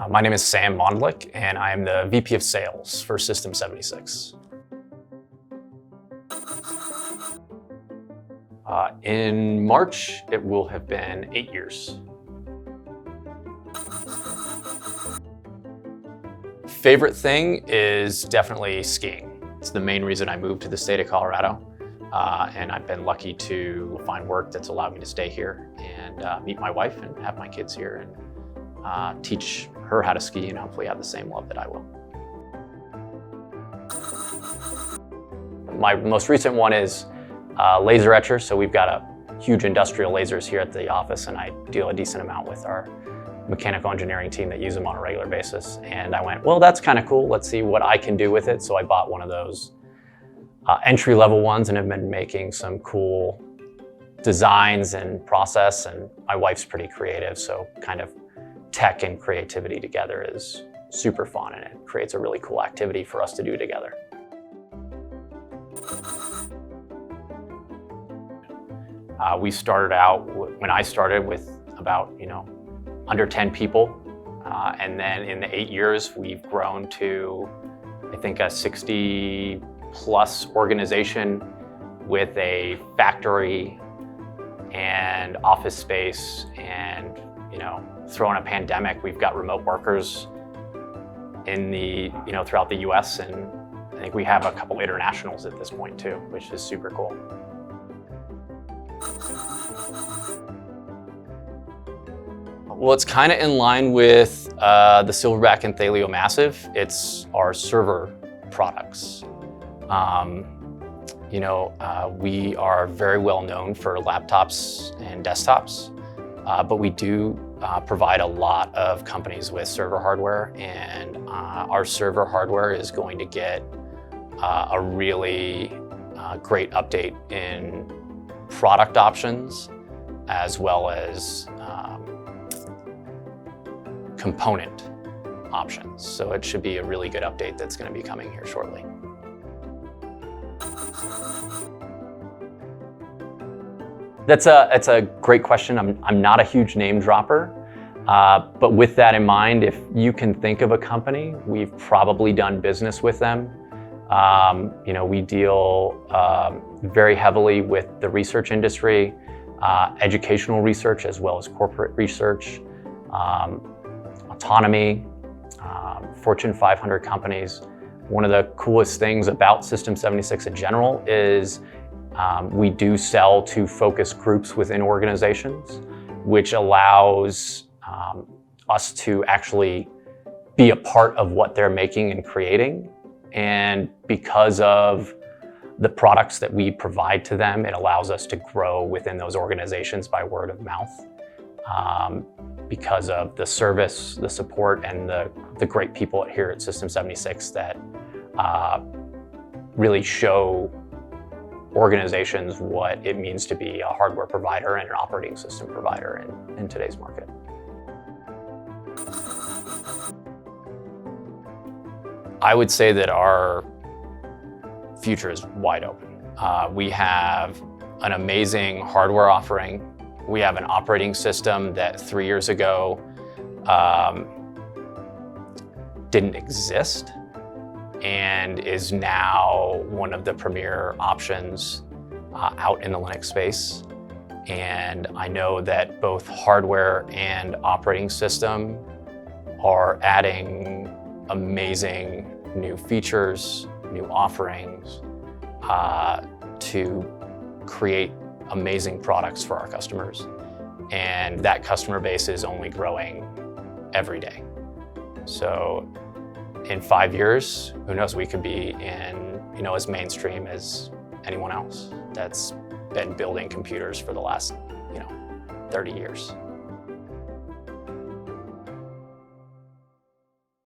My name is Sam Mondlick, and I am the VP of Sales for System76. In March, it will have been 8 years. Favorite thing is definitely skiing. It's the main reason I moved to the state of Colorado, and I've been lucky to find work that's allowed me to stay here and meet my wife and have my kids here and teach her how to ski and hopefully have the same love that I will. My most recent one is laser etcher. So we've got a huge industrial lasers here at the office, and I deal a decent amount with our mechanical engineering team that use them on a regular basis. And I went, well, that's kind of cool. Let's see what I can do with it. So I bought one of those entry-level ones and have been making some cool designs and process. And my wife's pretty creative, so kind of tech and creativity together is super fun, and it creates a really cool activity for us to do together. We started out, when I started, with about, under 10 people. And then in the 8 years, we've grown to, I think, a 60 plus organization with a factory and office space. And, through a pandemic, we've got remote workers in the, throughout the US. And I think we have a couple internationals at this point too, which is super cool. Well, it's kind of in line with the Silverback and Thaleo Massive. It's our server products. We are very well known for laptops and desktops, but we do provide a lot of companies with server hardware, and our server hardware is going to get a really great update in product options as well as component options. So it should be a really good update that's going to be coming here shortly. That's a great question. I'm not a huge name dropper, but with that in mind, if you can think of a company, we've probably done business with them. We deal very heavily with the research industry, educational research as well as corporate research, autonomy, Fortune 500 companies. One of the coolest things about System76 in general is we do sell to focus groups within organizations, which allows us to actually be a part of what they're making and creating. And because of the products that we provide to them, it allows us to grow within those organizations by word of mouth. Because of the service, the support, and the great people here at System76 that really show organizations what it means to be a hardware provider and an operating system provider in today's market. I would say that our future is wide open. We have an amazing hardware offering. We have an operating system that 3 years ago didn't exist and is now one of the premier options out in the Linux space. And I know that both hardware and operating system are adding amazing new features, new offerings to create amazing products for our customers. And that customer base is only growing every day. So in 5 years, who knows, we could be in, as mainstream as anyone else that's been building computers for the last, 30 years.